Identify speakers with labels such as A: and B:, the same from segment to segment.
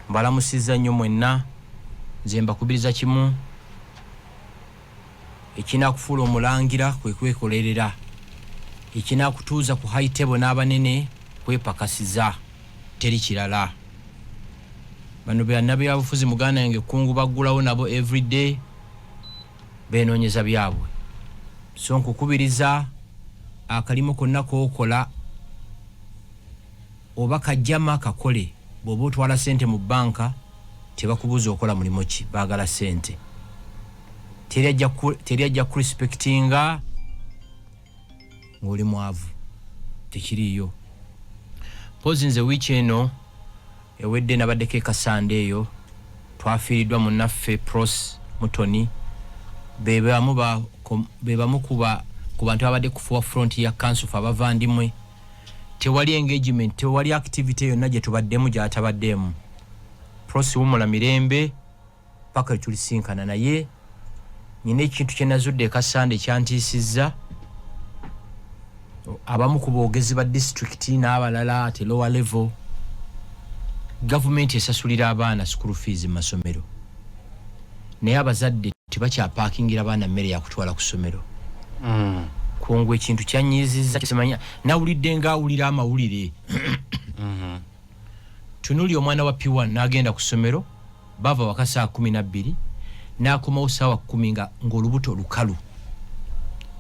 A: mbalamusiza nnyo mwenna nze mbakubiriza kimu ekinakufuula omulangira kwe kwekolerera ekinakutuuza ku high table n'abanene kwepakasiza teri kirala bano bannabyabufuzi muganda yange kungu baggulawo nabo everyday beenoonyeza byabwe so nkukubiriza akalimu konna kookola oba kajjama kakole bw'oba otwala ssente mu banka tebakubuuza okola mulimu ki baagala ssente teri ajja kurespectinga ng'oli mwavu tekiriiyo pozi nze wiiki eno ewedde nabaddeko ekasande eyo twafiiriddwa munnaffe Pros Mutoni be bamu ku bantu abadde kufuwa front ya council fa abavandimwe tewali engagement tewali activity yonna gye tubaddemu gy'atabaddemu Pros wumula mirembe paka tulisinkana naye nyine ekintu kye nazudde ekasande kyantiisizza abamu ku boogezi ba district n'abalala ate lower level government esasulira abaana school fees mu masomero naye abazadde tebakyapakingira abaana mmere yakutwala ku ssomero kungwe ekintu kyanyiizizza kisemanya nawulidde ng'awulira amawulire tunuli omwana wa P1 n'agenda ku ssomero bava waka saa 12 n'akomawo saawa 10 ng'olubuto lukalu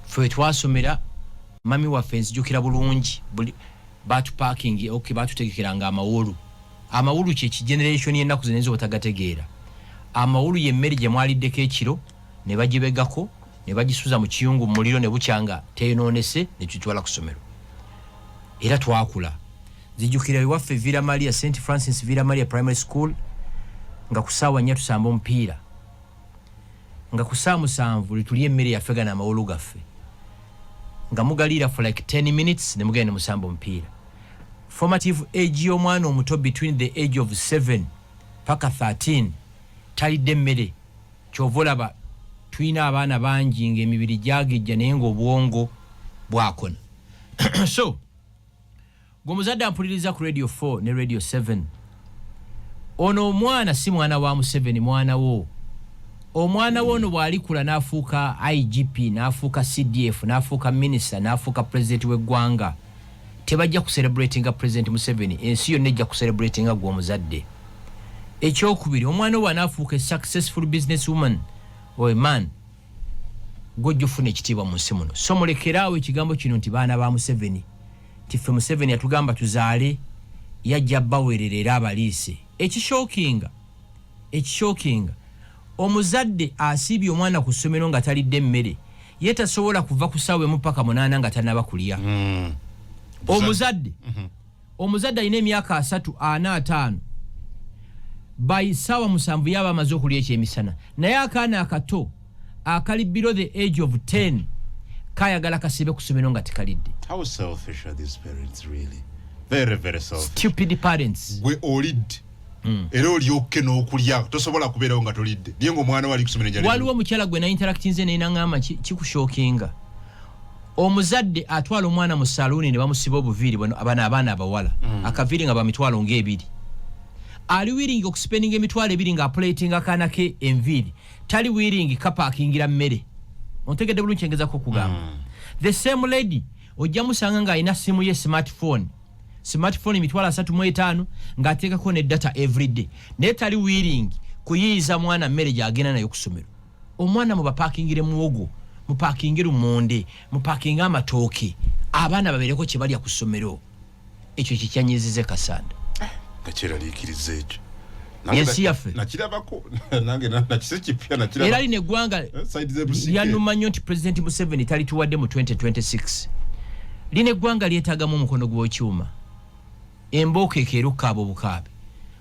A: ffe twasomera mami waffe nzijukira bulungi batupakingi batutegekeranga amawulu kye kigeneration y'ennaku zino ezo batagategeera amawulu y'emmere gye mwaliddeko ekiro ne bagibegako ne bagisuza mu kiyungu mu muliro ne bukyanga teenoonese ne tutwala ku ssomero era twakula zijjukira ewaffe Villa Maria St Francis Villa Maria Primary School nga ku ssaawa 4 tusamba omupiira nga ku ssaawa 7 lituli emmere yaffe gana amawulu gaffe nga mugaliira for like 10 minutes ne mugenda musamba omupiira formative age y'omwana omuto between the age of 7 paka 13 talidde emmere kyova olaba tulina abaana bangi ng'emibiri gyagejja naye ng'obwongo bwakona so gw'omuzadde ampuliriza ku radio 4 ne radio 7 ono omwana si mwana wa Museveni mwana wo omwana wo ono bw'alikula n'afuuka IGP n'afuuka CDF n'afuuka minister n'afuuka president w'eggwanga tebajja ku celebratinga president Museveni ensi yonna ejja ku celebratinga gw'omuzadde ekyokubiri omwana wo anaafuuka successful business woman or man gojja ofuna ekitiibwa mu nsi muno so mulekeraawo ekigambo kino nti baana ba Museveni tiffe Museveni yatugamba tuzaale yajja baweerera era abaliise ekishookinga omuzadde asiibye omwana ku ssomero nga talidde emmere ye tasobola kuva ku ssaawa emu paka 8 nga tanaba kulya omuzadde alina emyaka 3 4 5 by ssaawa 7 yaba amaze okulya ekyemisana naye akaana akato akali below the age of 10 kayagala kasibe ku ssomero nga tekalidde.
B: How selfish are these parents really? Very, very selfish.
A: Stupid parents.
B: Gwe olidde era olyoke n'okulya tosobola kubeerawo nga tolidde naye ng'omwana wali ku ssomero njali
A: waliwo omukyala gwe nainteractinze naye naŋŋamba kikushokinga omuzadde atwala omwana mu saluuni ne bamusiba obuviiri abaana abawala akaviiri nga bamitwalo ng'ebiri ali wiringi okuspendinga emitwalo 2 nga apulatinga akaana ke enviiri tali wiringi kapakingira mmere ontegedde bulungi kyengezako kugamba the same lady ojja musanga ng'alina simu ye smartphone mitwalo 35 ng'ateekako ne data everyday naye tali wiringi kuyiiza mwana mmere gy'agenda nayo ku ssomero omwana mubapakingire muwogo mupakingire lumonde mupakinga amatooke abaana babeereko kye balya ku ssomero ekyo kikyanyizize kasanda
B: nakiraliikiriza ekyo
A: ensi yaffe
B: nakirabako nange nakise kipya nakiraba
A: era lino eggwanga lyanuma nnyo nti President Museveni talituwadde mu 2026 lino eggwanga lyetaagamu omukono gw'ekyuma embooko ekeeruka abo bukaabe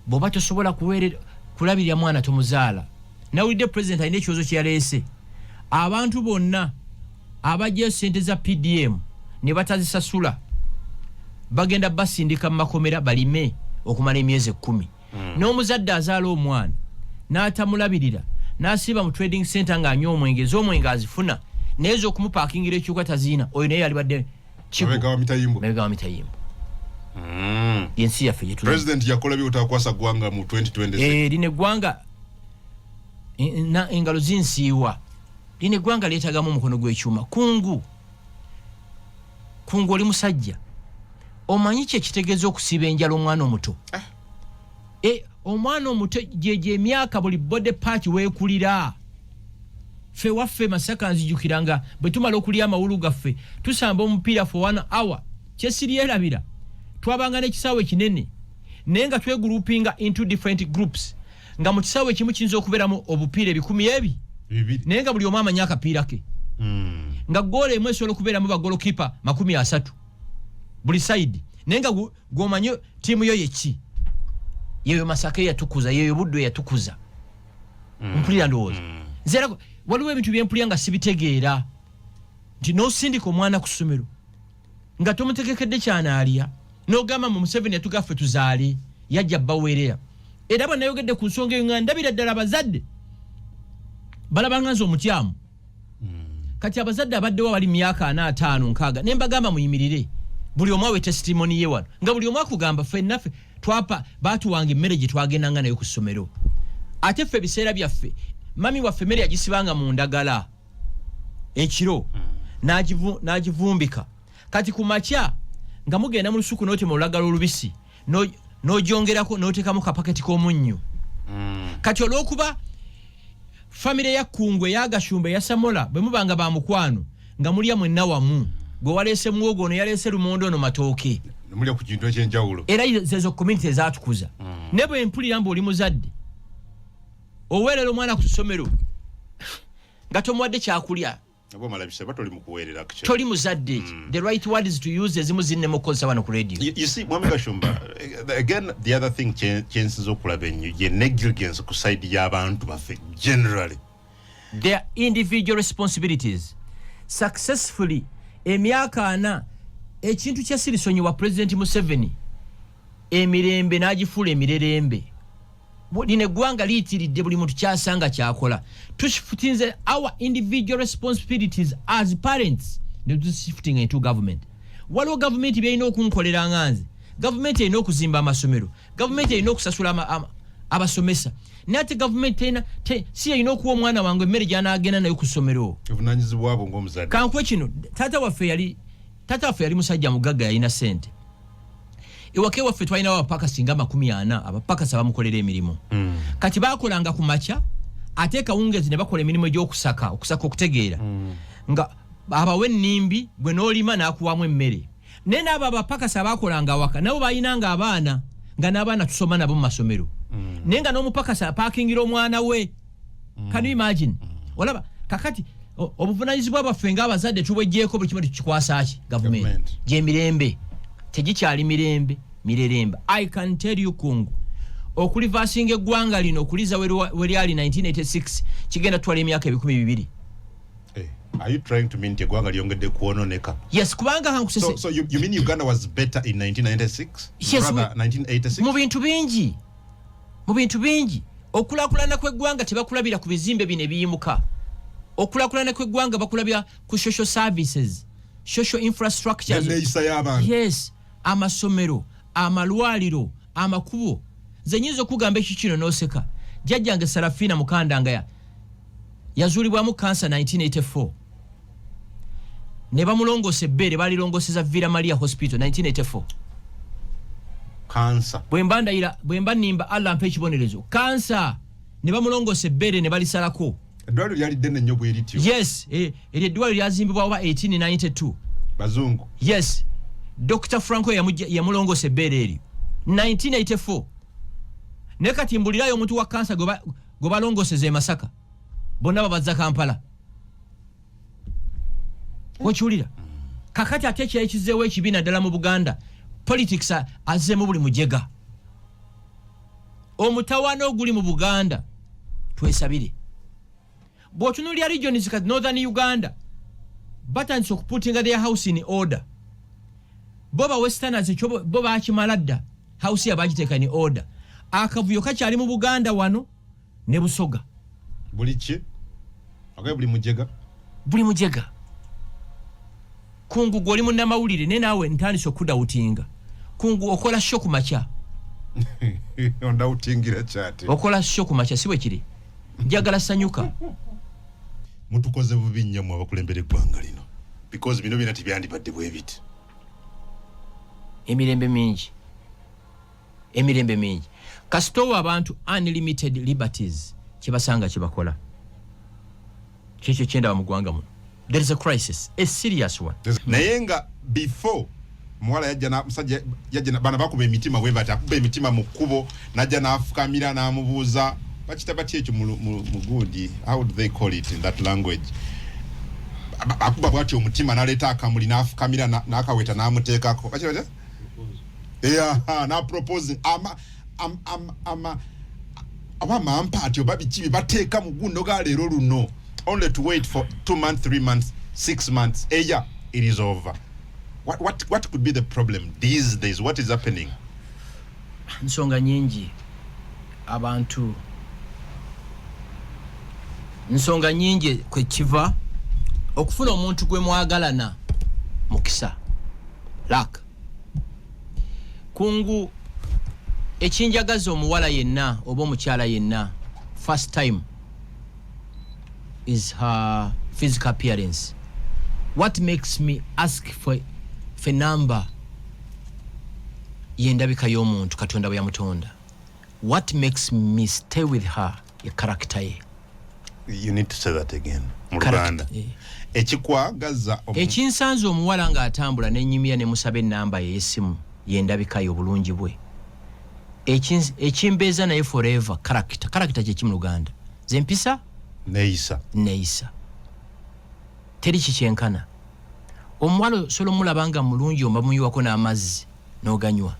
A: bw'oba tosobola kulabirira mwana tomuzaala nawulidde President alina ekiwozo kye yaleese abantu bonna abajjayo ssente za PDM ne batazisasula bagenda basindika mu makomera balime okumala emyezi 10 n'omuzadde azaala omwana n'atamulabirira n'asiiba mu trading center ng'anywa omwenge ez'omwenge azifuna naye okumupakingira ekyuka taziina oyo naye yalibadde
B: mabega wa mitayimbo
A: yensi yaffe gyetulimu.
B: President yakola by'otakwasa ggwanga mu 2026.
A: Lino eggwanga engalo zinsiiwa. Lino eggwanga leetagamu omukono gw'ekyuma. Kungu oli musajja. Omanyi kye kitegeeza okusiba enjala omwana omuto? Omwana omuto gye emyaka buli body part weekulira. Ffe waffe Masaka nzijukiranga bwe tumala okulya amawulu gaffe tusamba omupiira for 1 hour. Kyesiryerabira. Twabanga n'ekisaawe kinene naye nga twegroupinga into different groups nga mu kisaawe kimu kiyinza okubeeramu obupiira 100 naye nga buli omu amanyi akapiira ke nga goolo emu esobola okubeeramu bagolokipa 30 buli side naye nga gw'omanyi ttiimu yo yeki yeyo Masaka yatukuza yeyo Buddo yatukuza mpulira ndowooza nzera waliwo ebintu byempulira nga sibitegeera nti n'osindika omwana ku ssomero nga tomutegekedde kyanaalya n'ogamba mu Museveni yatugaffe tuzaale yajja baweerera era bwe nayogedde ku nsonga eyo nga ndabira ddala abazadde balaba nze omutyamu kati abazadde abaddewo bali myaka 4 5 6 ne mbagamba muyimirire buli omu awe testimony ye wano nga buli omu akugamba ffennaffe twapa baatuwanga emmere gye twagendanga nayo ku ssomero ate ffe ebiseera byaffe mami waffe emmere yagisibanga mu ndagala ekiro n'agivumbika kati ku makya nga mugenda mu lusuku n'otema olulagala olubisi n'ogyongerako n'oteekamu kapaketi k'omunnyo kati olw'okuba famire ya Kungwe ya Gashumba ya Samola bwe mubanga ba mukwano nga mulya mwenna wamu gwe waleese muwogo ono yaleese lumondo ono matooke
B: mulya ku kintu ekyenjawulo
A: era zezo community ezatukuza ne bwe mpulira mbu oli muzadde oweerera omwana ku ssomero nga tomuwadde kyakulya
B: abo malabise batoli mukuweerera kicho
A: toli muzadde the right word is to use ezimu zinne mu kosa wano ku radio.
B: You see Mwami Gashumba again the other thing chances okulaba ennyo ye negligence ku side y'abantu baffe generally
A: their individual responsibilities successfully emyaka 4 ekintu kya sirisonyi wa President Museveni emirembe n'agifuula emirerembe lino eggwanga liyitiridde buli muntu kyasanga kyakola tushiftinze our individual responsibilities as parents ne tushifting into government waliwo government byalina okunkolera nganze government erina okuzimba amasomero government erina okusasula abasomesa nate government si erina okuwa omwana wange emmere gy'anaagenda nayo ku ssomero
B: obuvunanyizibwa bwo ng'omuzadde
A: kankwe kino taata waffe yali musajja mugagga yalina ssente ewake waffe twalinawo abapakasi nga 40 abapakasi abamukolera emirimu kati baakolanga ku makya ate kawungezi ne bakola emirimu egy'okusaka okutegeera nga abawe ennimbi gwe n'olima n'akuwamu emmere naye n'abo abapakasi abaakolanga awaka nabo balinanga abaana nga n'abaana tusoma nabo mu masomero naye nga n'omupakasi apaakingira omwana we can you imagine olaba kakati obuvunanyizibwa bwaffe ng'abazadde tubwejjeeko buli kimu tukikwasa ki gavumenti gy'emirembe tegikyali mirerembe. I can tell you Kungu okulivasinga eggwanga lino okuliza we lyali 1986 kigenda twala emyaka 200.
B: Are you trying to mean eggwanga lyongedde kuwononeka?
A: Yes, kubanga hankusese.
B: So you mean Uganda was better in 1996?
A: Yes,
B: rather 1986?
A: Mu bintu bingi okulakulana kw'eggwanga tebakulabira ku bizimbe bino ebiyimuka. Okulakulana kw'eggwanga bakulabira ku social services, social infrastructures. Yes, amasomero, amalwaliro, amakubo. Zenyizo kugamba ekikino noseka. Jjajjange Sarafina Mukandanga yazuulibwamu kansa 1984. Ne bamulongose ebbere balirongoseza Villa Maria Hospital 1984.
B: Kansa.
A: Bwemba nimba Allah mpe ekibonerezo. Kansa. Ne bamulongose ebbere ne balisalako.
B: Eddwaliro lyali ddene nnyo bwe lityo.
A: Yes, eddwaliro lyazimbibwa oba 1892.
B: Bazungu.
A: Yes. Dr. Franco yamulongose ebbere eri 1984. Ne kati mbulirayo omuntu wa kansa gwe balongoseza e Masaka. Bonna babazza Kampala. Okiwulira? Kakati ate ekizeewo ekibiina ddala mu Buganda. Politics azzeemu buli mujega. Omutawaana oguli mu Buganda twesabire. Bw'otunuulira regions kati Northern Uganda batandise okuputinga their house in order. Boba Westerners bo baakimala dda house yabagiteeka in order. Akavuyo kakyali mu Buganda wano ne Busoga.
B: Buli ki? Agaye buli mujega?
A: Buli mujega. Kungu gwoli munnamawulire ne naawe ntandise okudawutinga. kungu okola show ku macha
B: onda utingira chate
A: okola show ku macha siwe kiri njagala sanyuka
B: mutukoze bubi nnyo mu abakulembere gwanga lino because bino bina tibyandibadde bwe biti
A: emirembe mingi kasitowa abantu unlimited liberties kibasanga kibakola kyekyo kyenda mu ggwanga muno. There is a crisis, a serious one.
B: Naye nga before muwala yajja na musajja yajja na bana bakuba emitima bwe bati akuba emitima mu kkubo najja n'afukamira n'amubuuza bakita bati ekyo mu good, how do they call it in that language, akuba bwati omutima n'aleeta akamuli n'afukamira n'akaweta n'amuteekako bakita na proposing ama mpati oba biki bateeka mu gundo ga leero luno only to wait for 2 months, 3 months, 6 months, a year, it is over. What could be the problem these days? What is happening?
A: Nsonga nyingi abantu nsonga nyingi kwe kiva okufuna omuntu gwe mwagalana mukisa lak kungu ekinjagaza omuwala yenna oba omukyala yenna first time is her physical appearance. What makes me ask for number yendabika y'omuntu Katonda bwe yamutonda? What makes me stay with her ye character ye?
B: You need to say that again. Muruganda ekikwagaza
A: ekinsanza omuwala nga atambula n'enyimira ne musaba ennamba ye y'essimu yendabika y'obulungi bwe ekimbeeza naye forever character kye kimu Luganda zempisa neisa teri kikyenkana omuwala solo mulabanga mulungi ombamuyiwako n'amazzi n'oganywa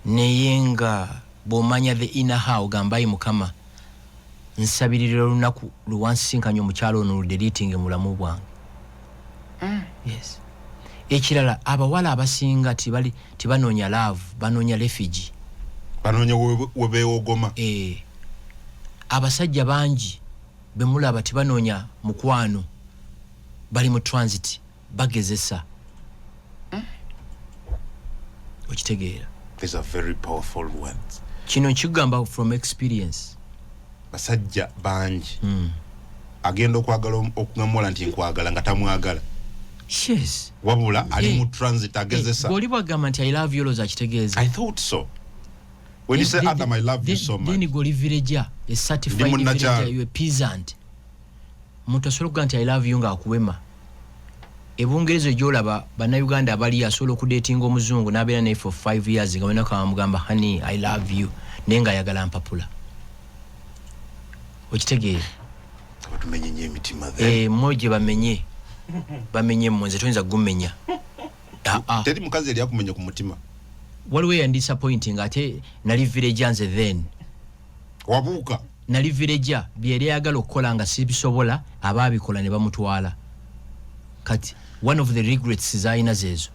A: naye nga bw'omanya the inner how gambayi Mukama nsabirira olunaku luwansinkanya omukyalo ono ludeliting mulamu bwange. Yes. Ekirala abawala abasinga tibanoonya love, banoonya refugee,
B: banoonya webeewogoma.
A: Abasajja bangi bemulaba tibanoonya mukwano, bali mu transit bagezesa. Okitegeera.
B: These are very powerful words.
A: Kino nkigamba from experience.
B: Basajja bangi agenda okwagala okugamola nti nkwagala nga tamwagala.
A: Yes.
B: Wabula ali mu transit agezesa.
A: Bwoli bwagamba nti I love you loza kitegeeza.
B: I thought so. When you say Adam, I love you so much.
A: Then goli villager, a certified villager, you a peasant. Muntu asobola okuga nti I love you nga akuwema. Ebungerezo gyolaba bannayuganda abali asobola okudatinga omuzungu n'abeera naye for 5 years nga wenaka bamugamba honey I love you naye nga ayagala mpapula. Okitegeera.
B: Batumenye nnyo emitima then.
A: Mmoje bamenye mwenze tuyinza gumenya.
B: Teri mukazi yali akumenya ku mutima.
A: Waliwo ya disappointing ate nali village nze then.
B: Wabuuka.
A: Nali village byeri yagala okukola nga sibisobola ababikola ne bamutwala. Kati one of the regrets zaina zezo.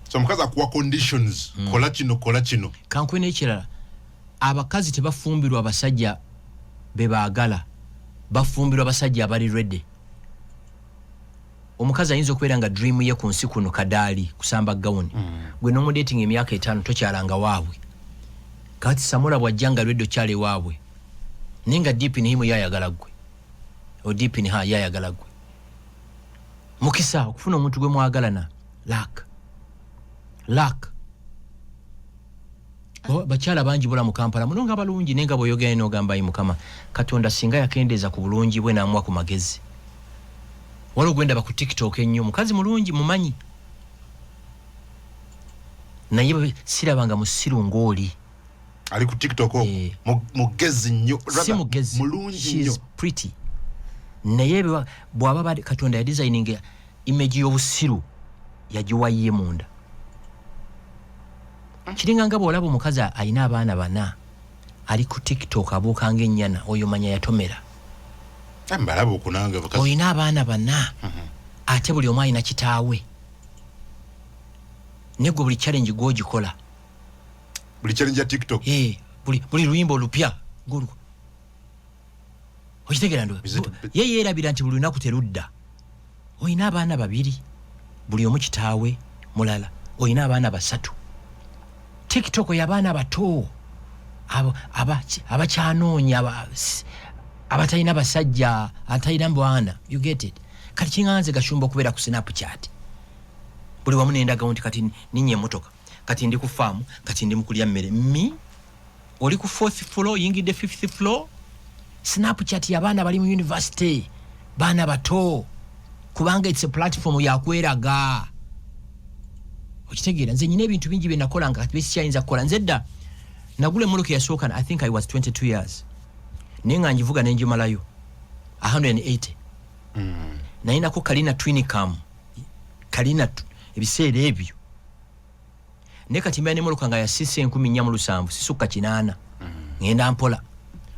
B: So mukazi akuwa conditions kola kino.
A: Kankwene ekirala abakazi tebafumbirwa abasajja bebaagala, bafumbirwa abasajja abali ready. Omukazi ayinza okubeera nga dream ye ku nsi kuno kadaali kusamba gawuni. Gwe n'omudating emyaka 5 tokyalanga waabwe. Kati Samula bwajjanga lweddo kyale waabwe. Ninga deep in him yayagala gwe. O deep in her yayagala gwe. Mukisa okufuna omuntu gwe mwagalana luck. Bakyala bangi bula mu Kampala muno nga balungi nenga boyogera n'ogamba yi Mukama Katonda singa yakendeeza ku bulungi bwe n'amwa ku magezi. Waliwo gwenda ba ku TikTok ennyo mukazi mulungi mumanyi. Naye sirabanga musiru ng'oli.
B: Ali ku TikTok mugezi nnyo.
A: Si mugezi.
B: Mulungi nnyo.
A: She's pretty. Naye bw'aba bali Katonda ya designing image y'obusiru yagiwa ye munda. Kiringa nga bw'olaba omukazi alina abaana 4 ali ku TikTok abuukanga ennyana oyo manya yatomera.
B: Mbalaba okunanga bakazi.
A: Oyina abaana 4 ate buli omu alina kitaawe. Nego buli challenge gw'ogikola.
B: Buli challenge ya TikTok.
A: Buli luyimba olupya ngulu. Okitegeera ndo. Ye yeerabira nti buli lunaku terudda. Oyina abaana 2 buli omu kitaawe mulala. Oyina abaana 3. TikTok y'abaana bato abakyanoonya abatalina basajja atalina bwana. You get it? Kati kinganze gashumba okubeera ku Snapchat buli wamu nendaga nti kati ninye emotoka kati ndi ku farm kati ndi mukulya mmere oli ku 4th floor yingidde 5th floor. Snapchat y'abaana bali mu university baana bato kubanga it's a platform yakweraga. Okitegeera nze nyina ebintu bingi bye nakolanga kati bisikyayinza kukola. Nzedda nagula emmoloka yasooka I think I was 22 years naye nga ngivuga nenjimalayo 180. Nayinako kalina twinicam kalina ebiseera ebyo naye kati mbeera n'emmoloka nga yasise 147 sisukka 8 ngenda mpola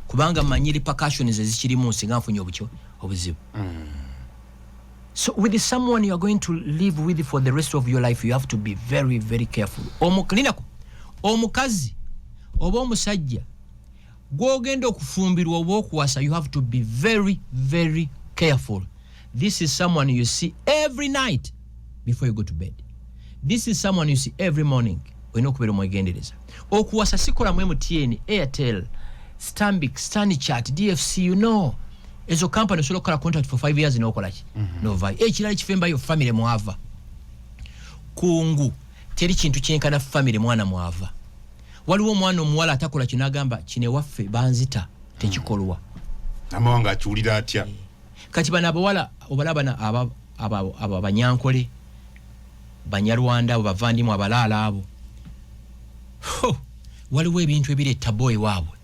A: kubanga mmanyi repercussions ezikirimu nsinga nfunye obuzibu. So with someone you are going to live with for the rest of your life, you have to be very, very careful. Omukalinako, omukazi, oba omusajja, gwogenda okufumbirwa oba okuwasa, you have to be very, very careful. This is someone you see every night before you go to bed. This is someone you see every morning. Olina okubeera omwegendereza. Okuwasa sikola mu MTN, Airtel, Stanbic, Stanchart, DFC, you know. Ezo company solo kola contract for 5 years n'okola ki novai ekirala kifemba yo family mwava kungu teri kintu kyenkana family mwana mwava waliwo omwana omuwala atakola kinagamba kine waffe banzita tekikolwa
B: amawanga achuulira atya
A: kati bana abawala obalabana aba banyankole banyarwanda abo bavandimu abalaala abo waliwo ebintu ebiretta boy waabwe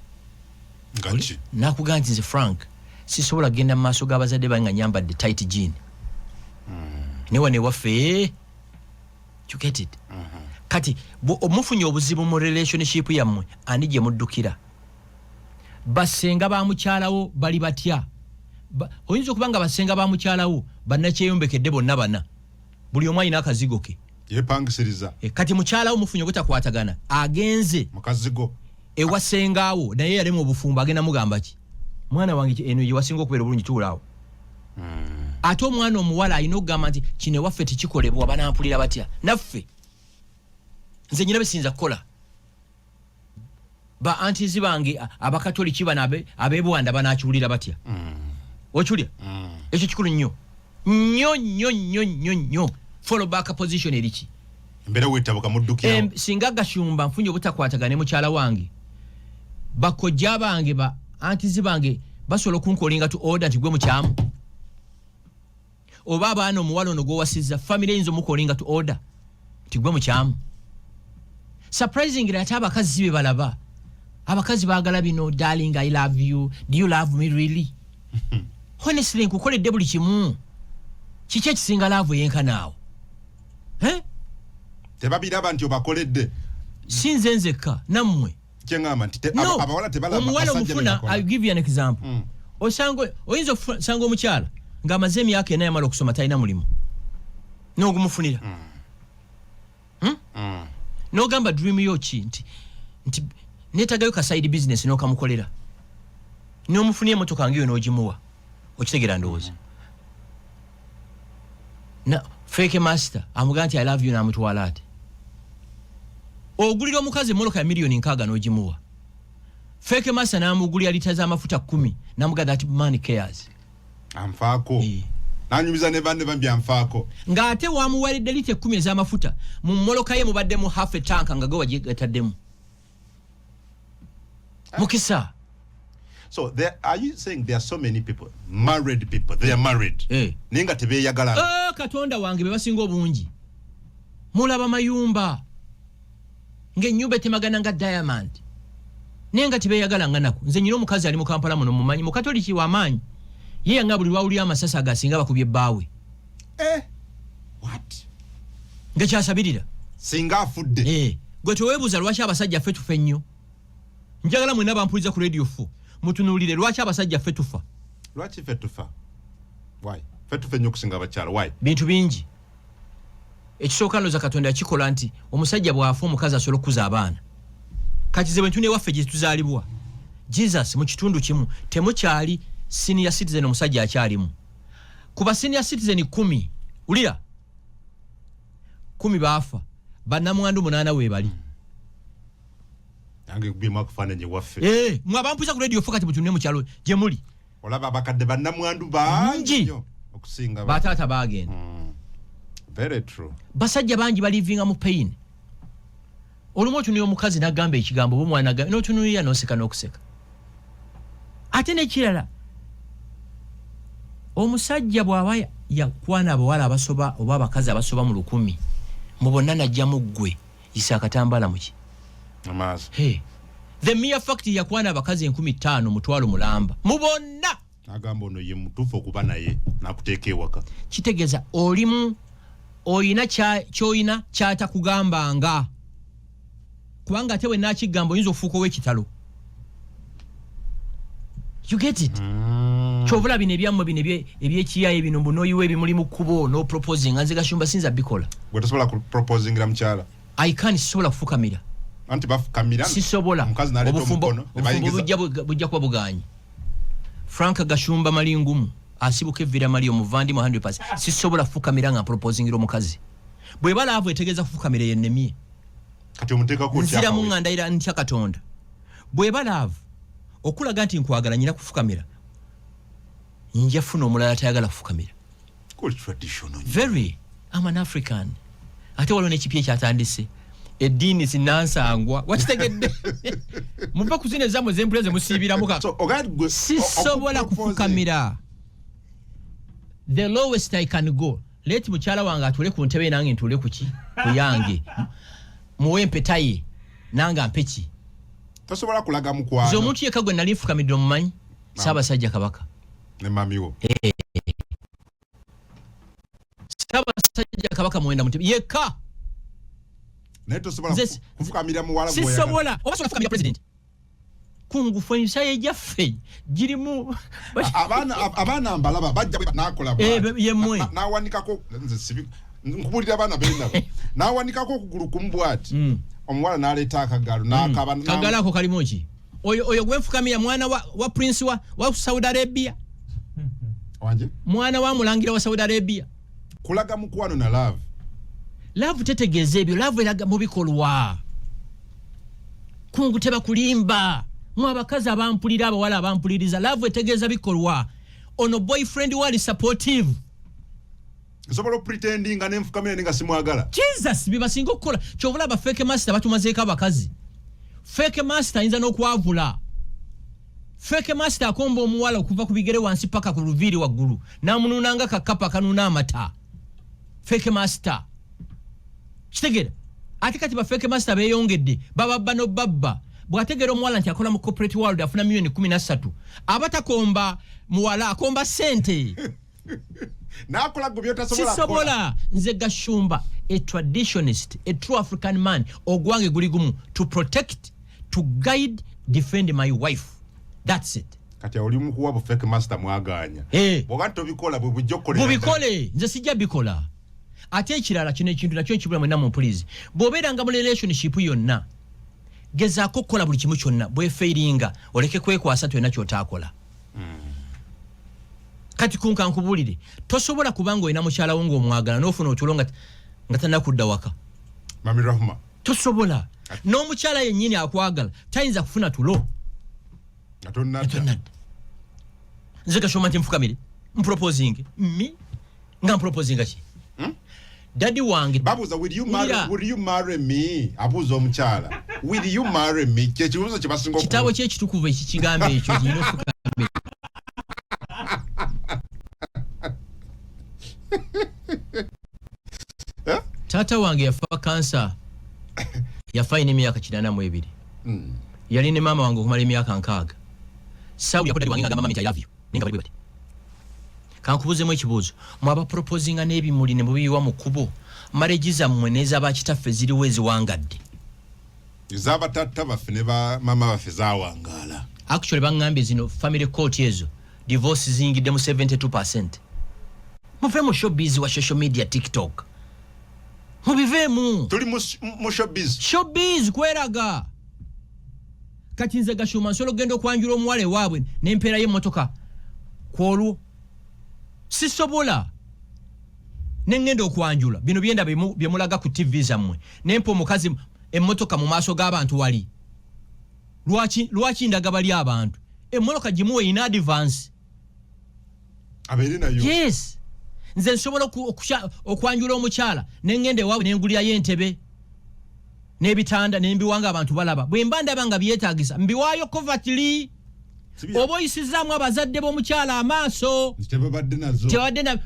B: ngachi
A: nakuganzi nze Frank sisobola genda maaso g'abazadde banga nyambadde tight jean ne waffe you get it kati omufunye obuzibu mu relationship yammwe ani gye muddukira basenga ba mukyalawo bali batya oyinza okubanga basenga ba mukyalawo bannakyeyombekedde bonna bana buli omu alina akazigo ke
B: yepangisiriza
A: kati mukyalawo mufunye obutakwatagana agenze
B: mukazigo
A: ewasengaawo naye yalemu obufumbo agenda mugamba ki mwana wange eno yewasinga okubeera obulungi tuulaawo ate omwana omuwala alina okugamba nti kino waffe tekikolebwa banampulira batya naffe nze nyina besinza kukola ba antizi bange abakatoliki bana abebwanda banakiwulira batya okiwulira ekyo kikulu nnyo nnyo follow back position eriki
B: embeera weetabuka muddukirawo
A: singa gashumba nfunye obutakwatagana ne mukyala wange bakojja bange ba antizi bange basobola okunkolinga to order nti gwe mukyamu oba abaana omuwala ono gwowasizza family eyinza omukolinga to order nti gwe mukyamu surprisingly ate abakazi be balaba abakazi baagala bino darling I love you do you love me really honestly nkukoledde buli kimu kiki ekisinga love yenkanaawo
B: tebabiraba nti obakoledde
A: sinze nzekka nammwe
B: kyengamba nti abawala tebalaba
A: omuwala omufuna I'll give you an example oyinza osanga omukyala ng'amaze emyaka 4 yamala okusoma talina mulimu n'ogumufunira n'ogamba dream yo ki nti neetagayo ka side business n'okamukolera n'omufunira emmotoka ngeyo n'ogimuwa okitegeera ndowooza na fake master amugaa nti I love you n'amutwala ate ogulira omukazi emmoloka ya miliyoni 6 n'ogimuwa fake master n'amugulira lita z'amafuta 10 n'amugaa that man cares
B: anfaako nanyumiza ne banne bambi anfaako
A: ng'ate wamuwalidde lita 10 ez'amafuta mu mmoloka ye mubaddemu half a tank nga gwe wagitaddemu mukisa.
B: So are you saying there are so many people, married people, they are married? Ninga tebeyagala.
A: Katonda wange bebasinga obungi. Mulaba mayumba. Ng'ennyumba temagana nga diamond. Nenga tebeyagala nga nako. Nze nyina omukazi ali mu Kampala muno mumanyi mu Katoliki w'amaanyi. Ye nga buli lwawulira amasasi agasinga bakubye bbaawe.
B: What?
A: Ngakyasabirira.
B: Singa afudde.
A: Gwe teweebuuza lwaki abasajja ffe tufe nnyo. Njagala mwena bampuliza ku radio 4. Mutunulire lwaki abasajja ffe tufa.
B: Lwaki ffe tufa? Why? Ffe tufe nnyo okusinga abakyala. Why?
A: Bintu bingi. Ekisooka nloza Katonda yakikola nti omusajja bw'afa omukazi asobola okukuza abaana. Kakize bwe ntune waffe gye tuzaalibwa. Jesus mu kitundu kimu temukyali senior citizen omusajja akyalimu. Kuba senior citizen 10 ulira 10 baafa bannamwandu 8 we bali.
B: Yange kubima kufananye waffe.
A: Mwabampuza ku radio fokati butunne mu kyalo gye muli.
B: Olaba bakadde bannamwandu bangi okusinga
A: batata bagenda.
B: Very true.
A: Basajja bangi balivinga mu pain. Olumo tuniyo omukazi nagamba ekigambo bomwana gamba no tunuya noseka n'okuseka. Ate ne kirala omusajja bw'aba yakwana abawala abasoba oba abakazi abasoba mu 100 mu bonna najja mu ggwe Isakatambala muki.
B: Amazi.
A: The mere fact yakwana abakazi 15,000 mutwalo mulamba mu bonna
B: agamba ono ye mutufu okuba naye nakuteeka ewaka.
A: Kitegeza olimu oyina kyoyina kyatakugambanga kubanga ate we nakigambo oyinza okufuuka ow'ekitalo. You get it? Kyovula bino ebyamwe bino ebyekiyaye bino mbunoyiwe ebimuli mu kkubo no proposing nze Gashumba sinza bikola.
B: Gwe tosobola proposingira mukyala.
A: I can't sobola kufukamira.
B: Anti bafukamira.
A: Sisobola.
B: Omukazi n'aleeta omukono.
A: Bujja kuba buganyi. Frank Gashumba malingumu asibuka evira mali omuvandi mu 100%. Sisobola kufukamira nga proposingira omukazi. Bwe balaavu etegeeza kufukamira yennemye.
B: Kati omuteeka ko
A: nzira mu ngandayira ntya Katonda. Bwe balaavu okulaga nti nkwagala nyina kufukamira. Nja funa omulala tayagala kufukamira.
B: Cool traditional.
A: Very. I'm an African. Ate waliwo n'ekipya ekyatandise. Eddiini sinansangwa. Wakitegedde. Muva ku zino ezammwe z'empuleze musiibiramu ka. Sisobola kufukamira. The lowest I can go. Let mukyala wange atule ku ntebe nange ntule ku ki? Ku yange. Muwe empetaye. Nanga mpeki.
B: Tosobola kulaga mukwano.
A: Zo omuntu yekka gwe nali nfukamidde omumanyi. Ssaabasajja Kabaka.
B: Ne mamiwo.
A: Ssaabasajja Kabaka muwenda mutebe. Yekka.
B: Naye tosobola kufukamira muwala gwe.
A: Sisobola. Oba sobola kufukamira president. Kungufu ensayo ejjaffe girimu.
B: Abaana mbalaba bajja nakola.
A: Yemmwe.
B: Nawanikako nze sibi. Nkubulira abaana benda. Nawanikako okugulu kumbwati. Omuwala n'aleeta akagalo n'akaba.
A: Kagalo ako kalimu ki? Oyo gwe nfukamira mwana wa prince wa Saudi Arabia.
B: Wanje?
A: Mwana wa mulangira wa Saudi Arabia.
B: Kulaga mukwano na love.
A: Love tetegeeza ebyo, love eraga mu bikolwa. Kungu teba kulimba. Mwa abakazi abampulira abawala abampuliriza. Love etegeeza bikolwa. Ono boyfriend wali supportive.
B: Nsobola pretending nga nenfukamira nga simwagala.
A: Jesus bibasinga okukola. Kyovula ba fake master batumazeeko abakazi. Fake master inza n'okwavula. Fake master akomba omuwala okuva ku bigere wansi paka ku luviri waggulu. Namununanga kakapa kanuna amata. Fake master. Kitegera. Ate kati ba fake master beeyongedde. Bababba no babba. Bwategera omuwala nti akola mu corporate world afuna milioni 13. Abatakomba muwala akomba sente.
B: Nakola gubyo tasobola.
A: Sisobola. Nze Gashumba, a traditionalist, a true African man, ogwange guli gumu to protect, to guide, defend my wife. That's it.
B: Kati oli mu kuwa fake master mwaganya. Bwoganto bikola bwe bujjokole.
A: Bubikole, nze sijja bikola. Ate ekirala kino ekintu nakyo ekibula mwenna mu please. Bw'obeeranga mu relationship yonna, gezaako kukola buli kimu kyonna, bwefeiringa, oleke kwekwasa tuyina ky'otaakola. Kati kunka nkubulire, tosobola kubanga oyina mukyala wo ng'omwagala n'ofuna otulo nga tannakudda waka.
B: Mami Rahma.
A: Tosobola. N'omukyala yennyini akwagala, tayinza kufuna tulo.
B: Atonnadda.
A: Nze Gashumba nti nfukamire. Mproposing. Nga mproposing ki? Daddy wange.
B: Babuza, will you marry me? Abuza omukyala. Will you marry me? Kyekibuzo kye basinga okuba.
A: Kitabo ky'ekitukuvu ekikigambo ekyo kirina ofukamire. Tata wange yafa kansa. Yafa ine myaka 82. Yali ne mama wange okumala emyaka 6. Sauli yakola wange ngamba mama I love you. Ninga bali bati. Kankubuzemu ekibuzo. Mwaba proposinga n'ebimuli ne mubiyiwa mu kubo. Marriage zammwe n'ezaba kitaffe ziriwo eziwangadde.
B: Ezaba tatta baffe ne ba mama baffe zaawangala.
A: Actually bangambye zino family court ezo divorce zingidde mu 72%. Muve mu showbiz wa social media TikTok. Mubivemu.
B: Tuli mu showbiz.
A: Showbiz kweraga. Kati nze Gashumba nsolo genda okwanjula omuwale waabwe n'empeera y'emmotoka kwolwo sisobola nengenda okwanjula bino byenda byemulaga ku TV zammwe nempa omukazi emmotoka mu maaso g'abantu wali lwaki ndaga bali abantu emmoloka gimuwe in advance
B: abere nayo
A: yes nze nsobola okwanjula omukyala nengende wawe nengulira yentebe n'ebitanda nembiwanga abantu balaba bwe mba ndaba nga byetaagisa mbiwaayo covertly oba oyisizaamu abazadde b'omukyala amaaso
B: tebabadde nazo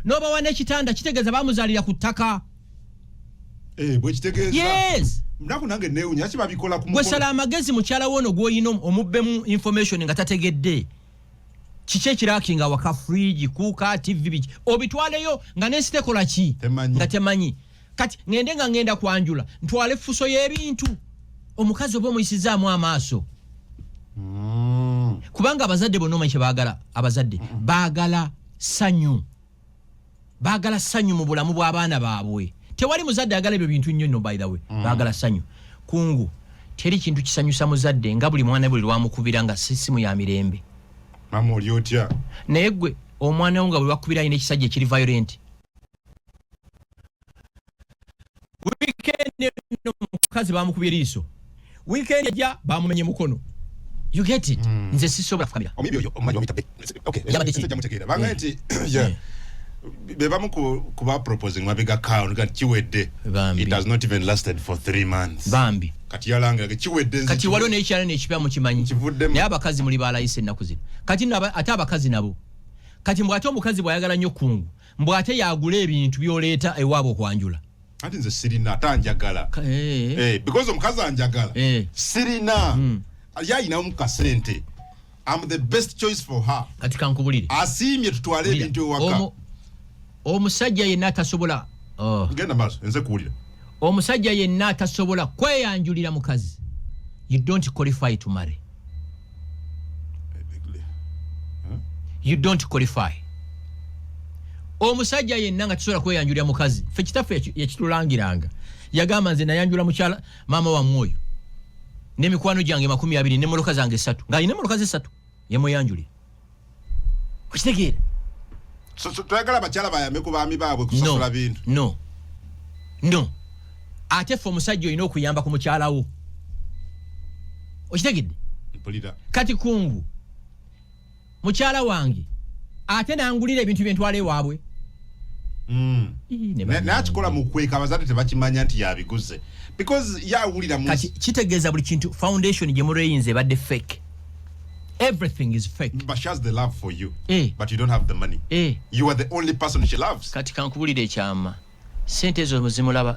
A: n'obawa n'ekitanda kitegeeza bamuzaalira ku ttaka
B: bwe kitegeeza
A: yes
B: mnaku nange neewunya ki babikola ku
A: gwe sala amagezi mukyala woono gw'oyina omubbemu information nga tategedde kiki ekirakinga waka fridge kuuka tv biki obitwaleyo nga nesitekola ki nga temanyi kati ngenda kwanjula ntwale effuso y'ebintu omukazi oba omuyisizaamu amaaso kubanga abazadde bonna omanyi kyebaagala abazadde baagala ssanyu mu bulamu bw'abaana baabwe tewali muzadde agala ebyo bintu nnyo nno by the way baagala ssanyu kungu teri kintu kisanyusa muzadde nga buli mwana buli lwamukubira nga simu ya mirembe
B: mama oli otya
A: naye gwe omwana wo nga bwe bakubira alina ekisajja ekiri violent weekend omukazi bamukubye liiso weekend ejja bamumenye mukono you get it nze sisobola kukamira
B: banga nti bebamu kuba proposing mabega account kati kiwedde it has not even lasted for 3 months
A: bambi
B: kati yalanga kiwedde
A: kati waliwo n'ekyala n'ekipya mukimanyi naye abakazi muli balayise ennaku zino kati ate abakazi nabo kati mbwate omukazi bw'ayagala nnyo kungu mbwate yagula ebintu by'oleeta ewaabwe okwanjula
B: ati nze sirina atanjagala because omukazi anjagala sirina yayinamu kasente I'm the best choice for her
A: kati kankubulire
B: asiimye tutwale ebintu ewaka
A: omusajja yenna atasobola
B: genda maaso nze kuwulira
A: omusajja yenna atasobola kweyanjulira mukazi you don't qualify to marry you don't qualify omusajja yenna nga tasobola kweyanjulira mukazi fe kitaffe yakitulangiranga yagamba nze nayanjula mukyala maama wa mwoyo n'emikwano gyange 20 n'emmoloka zange 3 ng'alina emmoloka ze 3 yemuyanjulira okitegeera
B: twagala abakyala bayame ku baami baabwe kusasula bintu
A: no ate ffe omusajja olina okuyamba ku mukyala wo okitegedde kati kungu mukyala wange ate nangulira ebintu byentwala ewaabwe
B: nakikola mu kweka abazadde tebakimanya nti yabiguze because yawulira
A: kati kitegeeza buli kintu foundation gye muleyinza ebadde fake everything is fake
B: but she has the love for you but you don't have the money you are the only person she loves
A: kati kankubulira ekyama sente ezo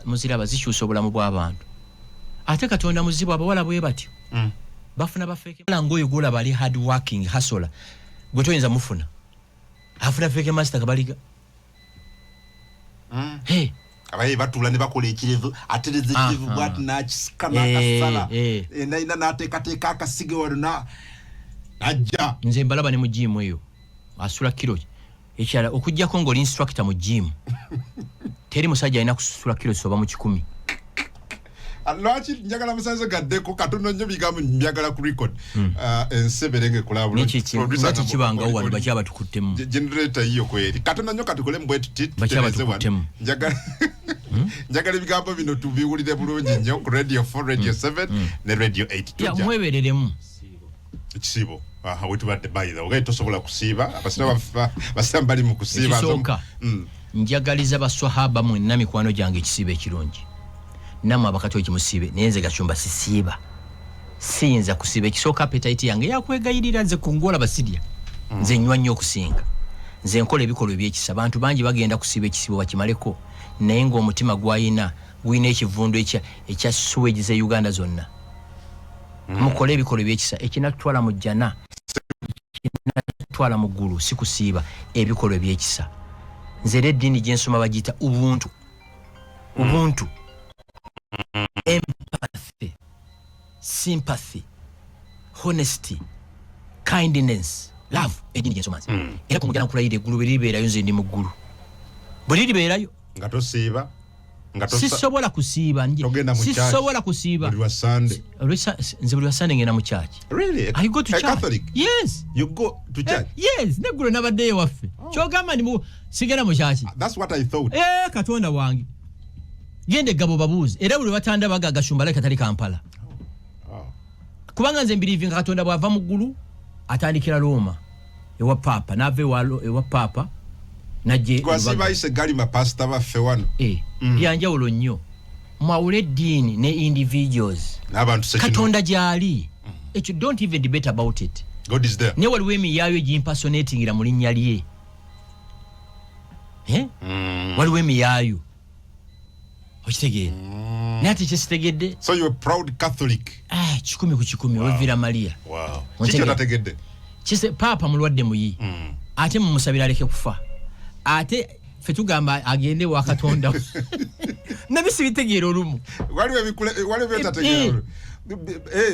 A: muziraba zikyusa obulamu bw'abantu ate katonda muzibu abawala bwe batyo bafuna bafeke lango oyo gwolaba ali hard working hustler gwe toyinza mufuna afuna feke master kabaliga
B: abaye batula ne bakola ekirevu atereze ekirevu bwati nakisikana akasala naina nateekateeka akasige wano najja
A: nze mbalaba ne mu gym eyo asula kilo ekyala okujjako ng'oli instructor mu gym teri musajja alina kusula kilo soba mu 10
B: lwaki njagala musanze gaddeko katono nnyo bigambo njagala ku record enseberenge kulabula
A: nekiki kibangawo wano bakyaba tukuttemu
B: generator yiyo kweri katono nnyo katukole mbwetu
A: bakyaba tukuttemu
B: njagala ebigambo bino tubiwulire bulungi nnyo ku radio 4 radio 7 ne radio 8
A: ya mwebereremu
B: ekisiibo wetubadde bayira ogaye tosobola kusiiba abasiramu bali mu kusiiba
A: ekisooka njagaliza baswahaba mwenna mikwano gyange ekisiibo ekirungi namwe abakati okimusiibe naye nze Gachumba sisiiba siyinza kusiiba ekisooka appetite yange yakwegayirira nze kungola basirya nze nywa nnyo okusinga nze nkola ebikolwa ebyekisa abantu bangi bagenda kusiiba ekisiibo bakimaleko naye ng'omutima gwina ekivundu ekya sewage ze Uganda zonna mukole ebikolwa ebyekisa ekinatutwala mu jjana ekinatutwala mu ggulu si kusiiba ebikolwa ebyekisa nze eddiini gye nsoma bagiyita ubuntu empathy, sympathy, honesty, kindness, love edini gensomanzi era kumujana kulayire eggulu beribeerayo nze ndi mu ggulu bwe liribeerayo
B: nga tosiiba
A: sisobola kusiiba sisobola kusiiba nze buli wasande ngenda mu church.
B: Really?
A: I go to church.
B: Catholic?
A: Yes.
B: You go to church?
A: Yes. Neggulo nabaddeyo waffe kyogamba sigenda mu church.
B: That's what I thought.
A: Katonda wange gende gabo babuuzi era buli batanda baga Gachumba like atali Kampala. kubanga nze believe nga Katonda bwava mu ggulu atandikira Roma ewa papa nave ewa papa najje
B: kwasiba ise gali mapasta baffe wano
A: byanjawulo nnyo mwawule dini ne individuals
B: n'abantu sekino
A: Katonda gyali ekyo don't even debate about it.
B: God is there
A: ne waliwo emiyayo gyimpersonatingira mu linnya lye waliwo emiyayo okitegeera naye ate kyesitegedde
B: so you're a proud Catholic
A: 100 Olvira Maria
B: kikyo tategedde
A: kise papa mulwadde muyi ate mumusabira aleke kufa ate fe tugamba agende wa Katonda nabisi bitegeera olumu
B: waliwo byetategeera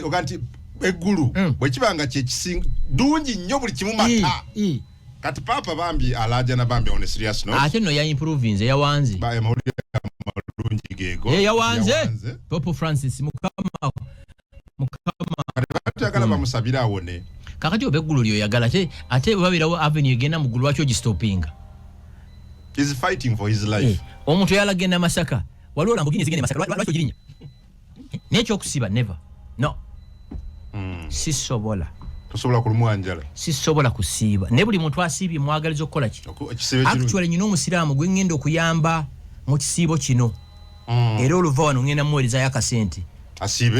B: oganti eggulu bwekibanga kyekising dungi nnyo buli kimu mata kati papa bambi alaja na bambi on a serious note
A: ate no ya improving yawanze
B: ba mawulire amalungi geego
A: yawanze Pope Francis mukama
B: atagala bamusabira awone
A: kakati obeggulu lyo yagala ate babirawo avenue egenda mu ggulu lwakyo gistoppinga
B: is fighting for his life
A: omuntu yalagenda Masaka waliwo Lamborghini zigende Masaka lwakyo girinya nekyo okusiba never no sisobola
B: tosobola kulumwanjala
A: sisobola kusiiba ne buli muntu asiibye mwagaliza okukola ki actually nyina omusiraamu gwe ngenda okuyamba mu kisiibo kino era oluva wano ngenda muweereza yakasente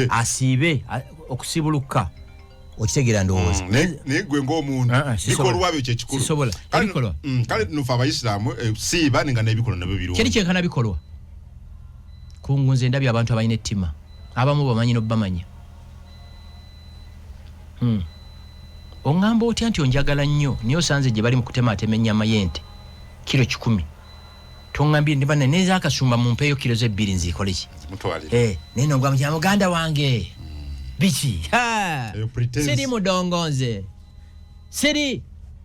A: asiibe okusibuluka okitegeera ndowooza
B: naye gwe ng'omuntu bikolwa byo kyekikulu
A: sisobola ebikolwa
B: kale nufe abayisiraamu siiba nga n'ebikolwa nabyo birungi
A: kyeri kyenkana bikolwa kungu nze ndabye abantu abalina ettima abamu bamanyi n'obamanya ongamba otya nti onjagala nnyo niyo osanze gye bali mu kutematema ennyama y'ente kilo 10 tongambye ndi bana neza akasumba mu mpeeyo kilo ze 2 nzikole ki naye nongamba kya muganda wange biki siri mudongonze siri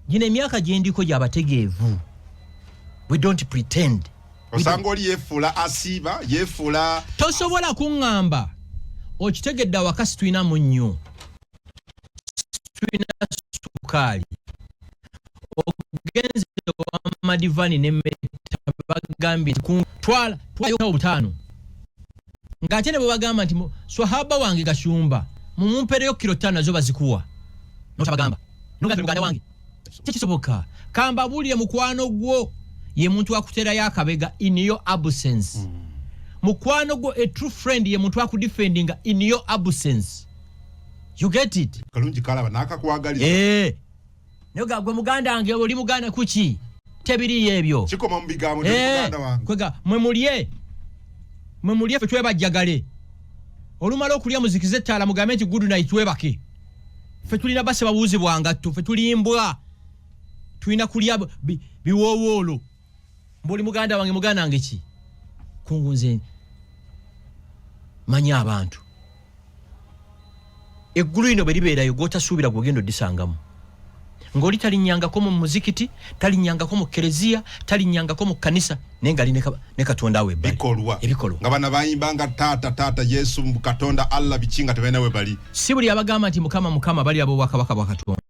A: gino emyaka gye ndiko gy'abategeevu we don't pretend
B: osanga oli yefuula asiiba yefuula
A: tosobola kuŋŋamba okitegedde awakasi tulina munnyo tulina sukaali ogenze wamadivani nemmeta bagambye twalayo obutaano ng'ate ne bwe bagamba nti swahaba wange Gashumba mumumpereyo kilo 5 nazo bazikuwa notabagamba nogambye muganda wange tekisoboka kamba bulire mukwano gwo ye muntu akuterayo akabega in your absence mukwano gwo a true friend ye muntu akudefendinga in your absence. You get it?
B: Kalungi kalaba nakakwagaliza.
A: Noga gwe muganda wange oli muganda kuki? Tebiri yebyo.
B: Kikoma mubigamo ndi muganda wange.
A: Kwega mwe mulye fe twebajjagale. Olumala okulya muzikize ttala mugambe nti good night twebake. Fe tulina base babuzi bwangatto fe tulimbwa. Tulina kulya biwowoolo. Mboli muganda wange ki? Kungunze manya abantu. Eggulu lino bwe libeerayo gw'otasuubira gw'ogenda oddisangamu. Ng'oli talinnyangako mu muzikiti, talinnyangako mu kereziya, talinnyangako mu kkanisa, naye nga ne Katonda we bali. Ebikolwa.
B: Nga bana bayimbanga taata Yesu Katonda Allah bikinga tebalina we bali.
A: Si buli abagamba nti Mukama bali abo bwakabaka bwa Katonda.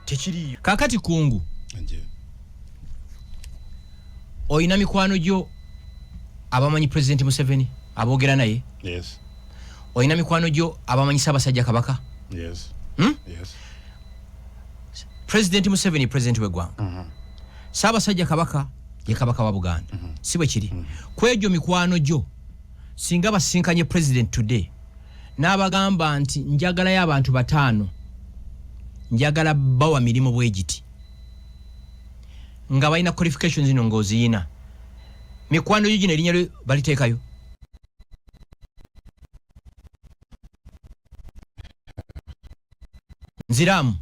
A: Tekiriyo. Kakati kungu. Oyina mikwano gyo abamanyi President Museveni aboogera naye.
B: Yes.
A: Oyina mikwano gyo abamanyi Ssaabasajja Kabaka.
B: Yes.
A: Yes. President Museveni president w'eggwanga. Ssaabasajja Kabaka ye Kabaka wa Buganda. Si bwe kiri. Kwegyo mikwano gyo singa basinkanye president today n'abagamba nti njagalayo abantu 5 njagala bawa mirimu bwegiti nga balina qualifications zino ng'oziyina mikwano gyo gino erinnya lyo baliteekayo. Nziramu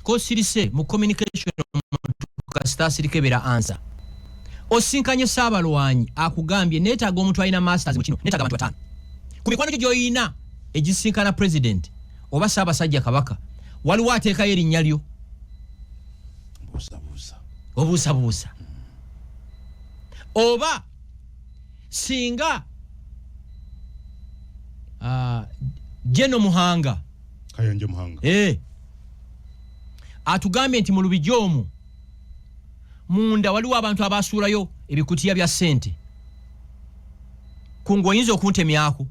A: ko sirise mu communication kasita sirikebera answer osinkanye Saabalwanyi akugambye neetaaga omuntu alina masters mu kino neetaaga abantu 5 ku mikwano gyo gy'oyina egisinkana president oba Ssaabasajja Kabaka waliwo ateekayo erinnya lyo obuusabuusa oba singa Jeno Muhanga
B: Kayonjo Muhanga
A: atugambye nti mu lubijjo omwo munda waliwo abantu abasuulayo ebikutiya bya ssente Kungoyinza okuntemyako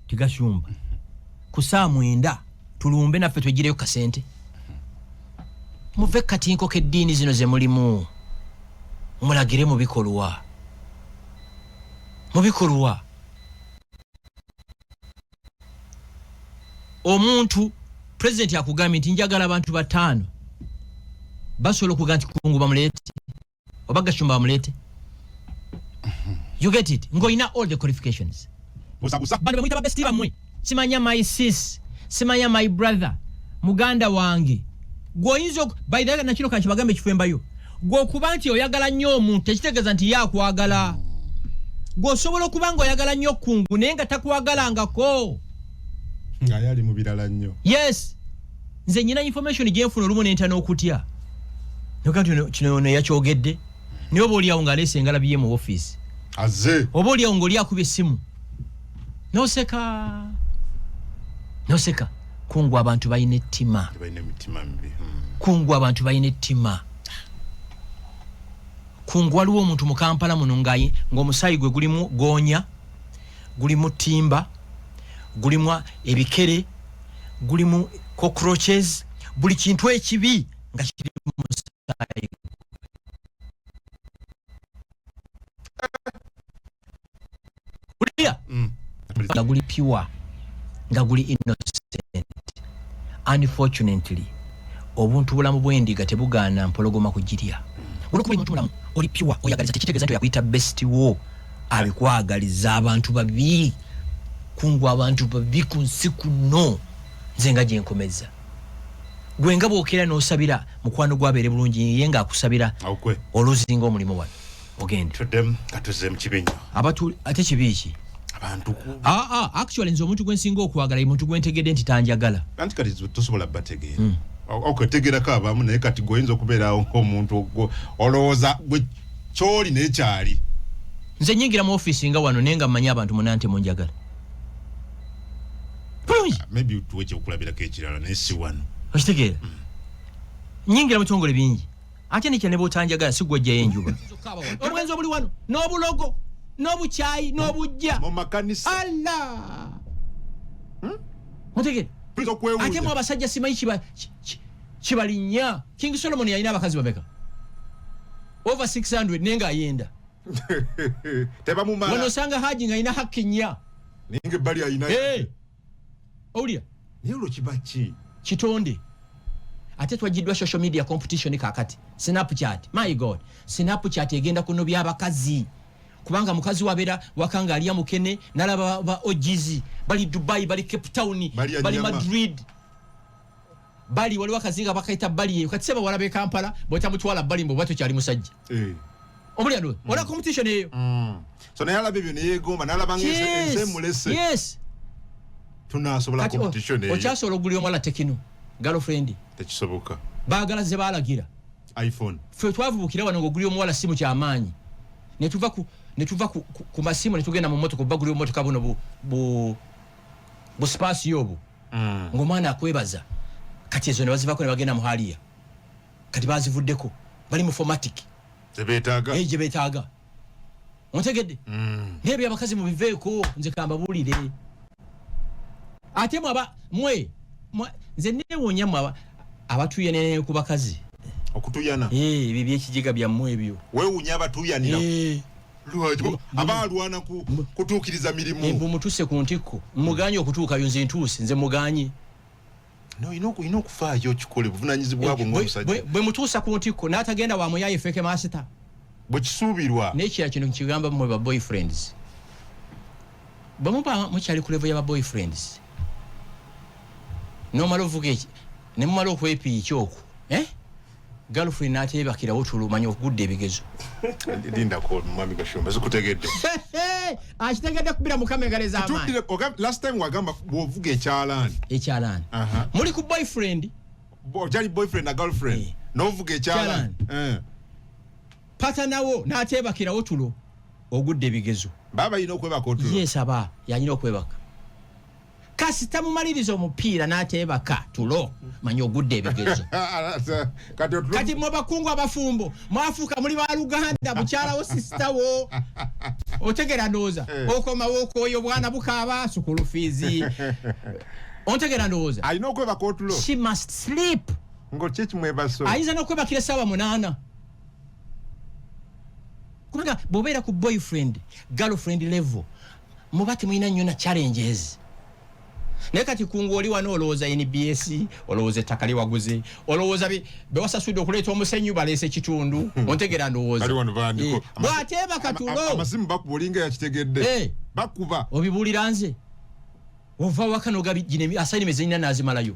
A: tigashumba kusaa 9 tulumbe naffe twegireyo kasente muve katinko k'eddiini zino ze mulimu mulagire mu bikolwa omuntu president akugambye nti njagala abantu 5 basobola okuga nti kungu bamulete oba gashumba bamulete. You get it? Ngoina all the qualifications. Bano bamwita babesti bamwe. Simanya my sis, simanya my brother, muganda wange. Gwoyinzo by the way na kino kanchi bagambe kifembayo. Gwo kuba nti oyagala nnyo omuntu tekitegeeza nti yakwagala. Gwo sobola okuba nga oyagala nnyo kungu naye nga takwagalangako.
B: Nga yali mu birala nnyo.
A: Yes. Nze nyina information gyenfuna olumu n'entana okutya. Nokanti kino ono yakyogedde. Niyo boli yawo nga lese ngala biye mu office.
B: Aze.
A: Oboli yawo ngoli akubye simu. Noseka. Kungu abantu bayine ettima.
B: Bayine mitima mbi.
A: Kungu abantu bayine ettima. Kungu waliwo omuntu mu Kampala muno ngayi ng'omusayi gwe gulimu gonya, gulimu timba, gulimu ebikere, gulimu cockroaches, buli kintu ekibi nga kiri mu musayi. Nga guli pure, nga guli innocent. Unfortunately, obuntu bulamu bw'endiga tebugaana mpologoma kugirya. Olukuba omuntu mulamu oli pure oyagaliza tekitegeeza nti yakuyita best wo abikwagaliza abantu babi. Kungu abantu babi ku nsi kuno nze nga gye nkomeza. Gwe nga bw'okera n'osabira mukwano gwabeere bulungi ye nga akusabira oluzinga omulimu wano ogende.
B: Tudem katuze mu kibenyo.
A: Abatu ate kibi ki?
B: Abantu
A: actually nze omuntu gwe nsinga okwagala ye muntu gwe ntegedde nti tanjagala.
B: Anti kati tosobola bategeera. Okwetegera kaabamu naye kati goyinza okubeerawo ng'omuntu olowooza gwe kyoli n'ekyali.
A: Nze nyingira mu office nga wano naye nga mmanyi abantu munante munjagala.
B: Maybe tuwe kyokulabirako ekirala naye si wano.
A: Okitegeera? Nyingira mu bitongole bingi. Ate nekya ne bw'otanjagala si gw'ojjayo enjuba. Obwenzi obuli wano n'obulogo n'obukyayi n'obujja.
B: Mu makanisa.
A: Allah! Otegeera? Ate mu abasajja simanyi kibalinnya. King Solomon yalina abakazi bameka? Over 600 nenga ayenda.
B: Tebamumala.
A: Wano osanga Haji nga alina haki nnya.
B: Ninge bali ayina.
A: Owulira?
B: Naye olwo kiba ki?
A: Kitonde. Ate twagiddwa social media competition kakati. Snapchat. My God. Snapchat egenda kuno by'abakazi. Kubanga mukazi wabeera wakanga aliya mukene nalaba ba ojizi bali Dubai bali Cape Town bali Madrid bali wali wakazinga bakaita bali katiseba walabe Kampala bota mutwala bali mbo bato kyali musajja omuli ando wala competition eyo
B: so naye alaba ebyo neyegomba nalaba ng'ensemulese
A: yes
B: tunasobola competition eyo
A: okyasobola ogulira omwala tekino girlfriend
B: tekisoboka
A: baagala ze baalagira
B: iPhone
A: fe twavubukira wano ng'ogulira omwala simu kyamaanyi netuva ku masimu netugenda mu motoka bagulira motoka buno bu space yobu ngomwana akwebaza kati ezo ne bazivako ne bagenda mu haliya kati bazivuddeko bali mu formatic
B: tebetaaga
A: je betaaga ontegedde nebya abakazi mu biveeko nze kamba bulire ate mwe nze newonya mwa abatuyene ku bakazi
B: okutuyana
A: bibye ekijiga bya mmwe ebyo
B: weewunya abatuyanira lwajbo abalwana kutuukiriza mirimu
A: embu mutuse ku ntikko muganye okutuuka yonze ntuusi nze muganye
B: no ino kufaayo kikole buvunanyizibwa bwo ng'omusajja
A: bwe mutuusa ku ntikko n'atagenda wa muyaye feke master
B: bwe kisuubirwa
A: n'ekira kino kigamba mmwe ba boyfriends bwe muba mukyali ku level y'aba boyfriends n'omala ovuga eki ne mumala okwepiya ekyoku girlfriend n'ateebakira otulumanya okugudda ebigezo
B: linda ko mwami Gashumba zikutegedde
A: akitegedde kubira mukama engalo ez'amaanyi
B: last time wagamba bw'ovuga ekyalaani
A: muli ku boyfriend
B: ojali boyfriend na girlfriend n'ovuga ekyalaani
A: pata nawo n'ateebakira otulo ogudda ebigezo
B: baba yina okwebaka otulo
A: yes aba yanyina okwebaka kasita mumaliriza omupiira n'ateebaka tulo manyi ogudde ebigezo kati mwe bakungu abafumbo mwafuuka muli ba Luganda mukyalawo sisitawo otegera ndowooza okomawo okwoyo bwana bukaaba sukulu fiizi ontegera ndowooza
B: alina okwebaka otulo
A: she must sleep
B: ng'okyeki mwebaso
A: ayinza n'okwebakira essaawa 8 kubanga bw'obeera ku boyfriend girlfriend level muba temulina nnyo na challenges naye kati kungu oli wano olowooza NBS olowooza ettaka liwaguze olowooza bewasasudde okuleeta omusenyu baleese kitundu ontegera ndowooza bw'ateeba katulo
B: amasimu bakuba olinga yakitegedde bakuba
A: obibuulira nze ova waka nogabigine assignment zenina nazimalayo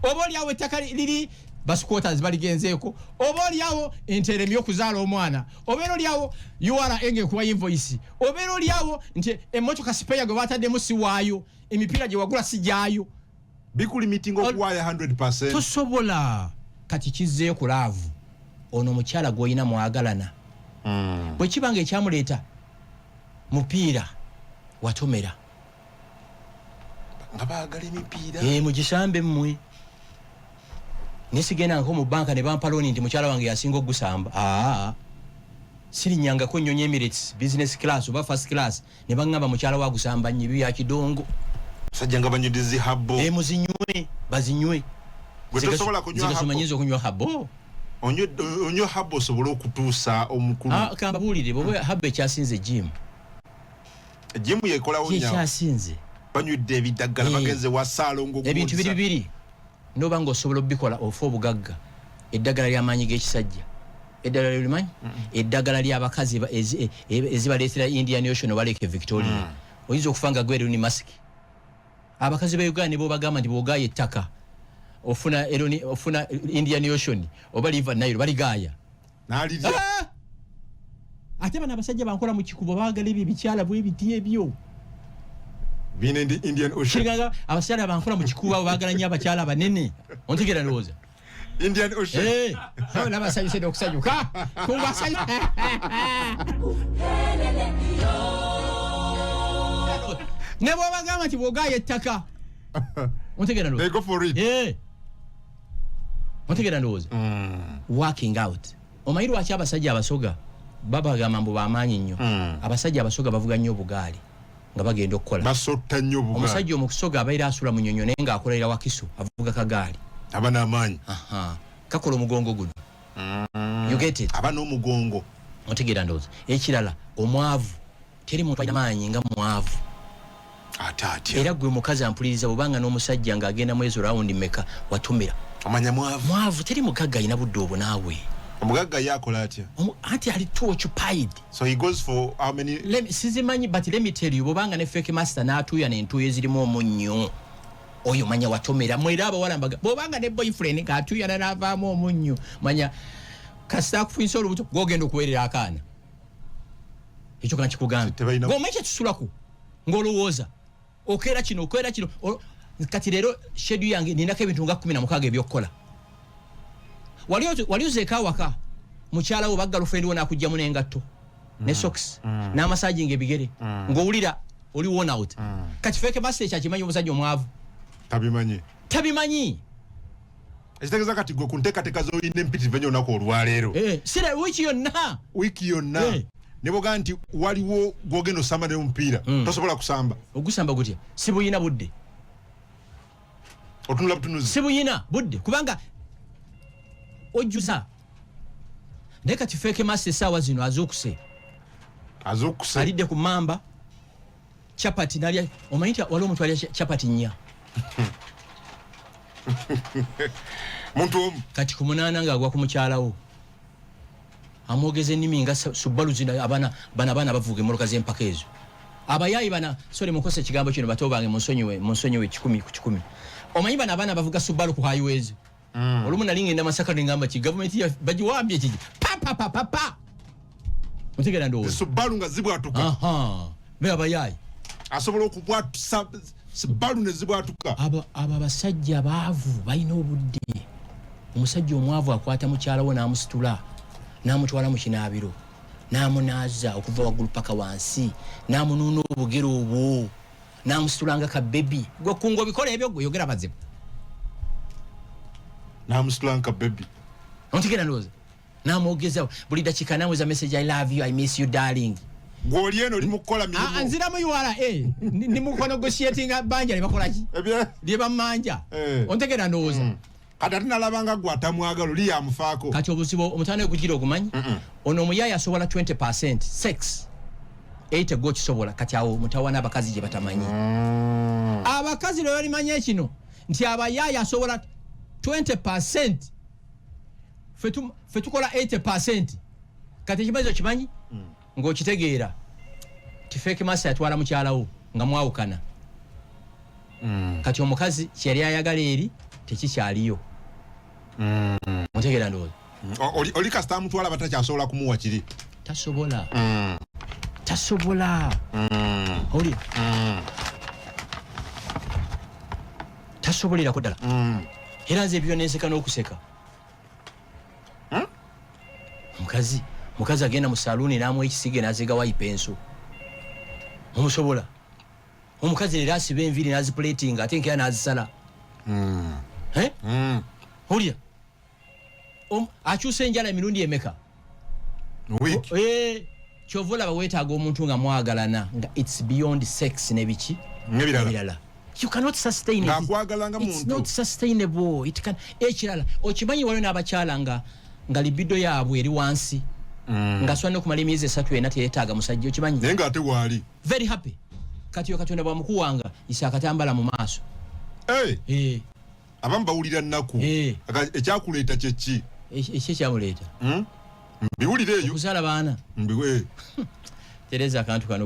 A: oba oliawo ettaka liri basquatters baligenzeeko oba oliawo enteremi okuzaala omwana obeera oliawo URA enge kuwa invoice obeera oliawo nti emmotoka sipeya gwe bataddemu siwaayo emipiira gye wagula sijaayo
B: bikulimitinga okuwaayo 100%.
A: tosobola kati kizzeeyo ku laavu ono omukyala gw'olina mwagalana bwe kibanga ekyamuleeta mupiira watomera
B: nga baagala emipiira
A: mugisambe mmwe nesigenda nko mu banka ne bampa looni nti mukyala wange yasinga ogusamba sirinyangako nnyonyi Emirates business class oba first class ne baŋŋamba mukyala wa gusamba nnyo bya kidongo
B: sajja nga banyudizi habo
A: muzinywe bazinywe
B: gwe tosobola kunywa habo
A: zigasomanyiza okunywa habo
B: onywa habo osobola okutuusa omukulu
A: kambabuulire bwe habo ekyasinze gym
B: yekolawo nnyo
A: ekyasinze
B: banywidde ebiddagala bagenze wa saalongo
A: ebintu biri noba ng'osobola obikola ofa obugagga eddagala ly'amaanyi g'ekisajja eddagala lyolimanyi eddagala ly'abakazi ezibaleetera Indian Ocean oba Lake Victoria oyinza okufa nga gwe Elon Musk abakazi ba Uganda ne bobagamba nti bw'ogaaya ettaka ofuna Indian Ocean oba River Nile baligaaya
B: n'alirya
A: ate bano abasajja bankola mu kikubo baagala ebyo ebikyala bwe biti ebyo
B: bine ndi Indian Ocean
A: kinga abasajja bankola mu kikubo abo baagala nnyo abakyala banene ontegera ndowooza
B: Indian Ocean
A: hawe n'abasanyuse n'okusanyuka kungasanya ne bw'obagamba nti bw'ogaaya ettaka ontegera ndowooza
B: they go for it
A: ontegera ndowooza working out omanyi lwaki abasajja abasoga babagamba mbu bamaanyi nnyo abasajja abasoga bavuga nnyo obugaali nga bagenda okukola
B: basotta nnyo obugaali
A: omusajja omukusoga abaira asula mu nnyonyo naye ng'akolerera wakiso avuga kagaali
B: aba n'amaanyi
A: kakola omugongo guno you get it
B: aba n'omugongo
A: otegeera ndowooza ekirala omwavu teri muntu alina maanyi nga mwavu
B: ate
A: era gwe mukazi ampuliriza bw'obanga n'omusajja ng'agenda mu ezo rawundi mmeka watumira
B: omanya
A: mwavu teri mugagga alina budde obwo naawe
B: omugagga yakola atya
A: anti ali too occupied
B: so he goes for how many
A: sizimanyi but let me tell you bw'obanga ne fake master n'atuuya n'entuuyo ezirimu omunnyo oyo manya watomera mwera abawala mbaga bw'obanga ne boyfriend ng'atuuyana n'avaamu omunnyo manya kasita akufunisa olubuto gw'ogenda okuweerera akaana ekyo kana kikugambe ng'omanyi kyetusulako ng'olowooza okeera kino kati leero shedu yange ninako ebintu nga 16 ebyokukola wali ozeeka awaka mukyala wo baggalufendi wo n'akugyamu n'engatto ne socks n'amasaginga ebigere ng'owulira oli worn out kati feke master ekyakimanyi omusajja omwavu tabimanyi
B: ekitegeeza kati gwe ku nteekateeka z'olina empitirivu ennyo olunaku olwaleero
A: sira wiiki yonna
B: ne boga nti waliwo gwogenda osamba n'omupiira tosobola kusamba
A: ogusamba gutya si buyina budde
B: otunula butunuzi
A: si buyina budde kubanga ojjusa naye kati feke master essaawa zino azuukuse alidde ku mamba chapati nalya omanyi nti waliwo omuntu alya chapati nnya
B: muntu omu
A: kati ku 8 ng'agwa ku mukyalawo amwogeza ennimi nga subbalu zino abaana bavuga emmoloka z'empaka ezo abayaayi bana sole mukosa ekigambo kino bato bange munsonyiwe 10 ku 10 omanyi bana abaana bavuga subbalu ku highways olumu nali ngenda Masaka ngamba ki gavumenti bagiwambye kiki pa mutegera ndowooza
B: subbalu nga zibwatuka
A: be abayaayi
B: asobola okubwatusa subbalu ne zibwatuka
A: abo abasajja baavu balina obudde omusajja omwavu akwata mukyalawo n'amusitula n'amutwala mu kinaabiro n'amunaaza okuva waggulu paka wansi n'amunuuna obugere obwo namusitulanga ka baby gwe kungo bikola ebyo gwe yogera bazibu
B: namusitulanga ka baby
A: ontigera ndoza namwogeza buli dakika namweza message I love you I miss you darling
B: gwoli eno limukola mirimu
A: anzira mu URA ni mu negotiating banja libakola ki liba manja ontegera ndoza
B: kati nalabanga gwatamwagalo li yamufaako
A: kati obuzibu omutane okugira okumanyi ono omuyaya asobola 20% sex 8 go kisobola kati awo mutawana abakazi gye batamanyi abakazi lero limanye kino nti abayaya asobola 20% fetukola 80% kati kibazo kimanyi ng'okitegeera ti fake masa yatwala mukyalawo nga mwawukana kati omukazi kyeri ayagala eri tekikyaliyo mutegeera ndowooza
B: oli kasita mutwala batakyasobola kumuwa kiri
A: tasobola oli tasobolera ddala era nze ebyo nenseka n'okuseka mukazi agenda mu saluuni n'amuwa ekisige n'aziga wayipenso omusobola omukazi leero asiba enviiri n'azipuletinga ate nkera n'azisala olya akyusa enjala emirundi emeka kyova olaba weetaaga omuntu nga mwagalana nga its beyond sex nebiki ebirala you cannot sustain it. It's not sustainable. It can ekirala okimanyi waliwo n'abakyala nga libido yaabwe eri wansi nga swanne okumala emyezi 3 ena teyeetaaga musajja okimanyi
B: naye nga ate waali
A: very happy kati yo katonda bwamukuwanga isaakatambala mu maaso
B: abamu bawulira nnaku ekyakuleeta kyeki
A: ekyekyamuleta
B: mbiwulire eyo
A: okusala baana tereza akantu kano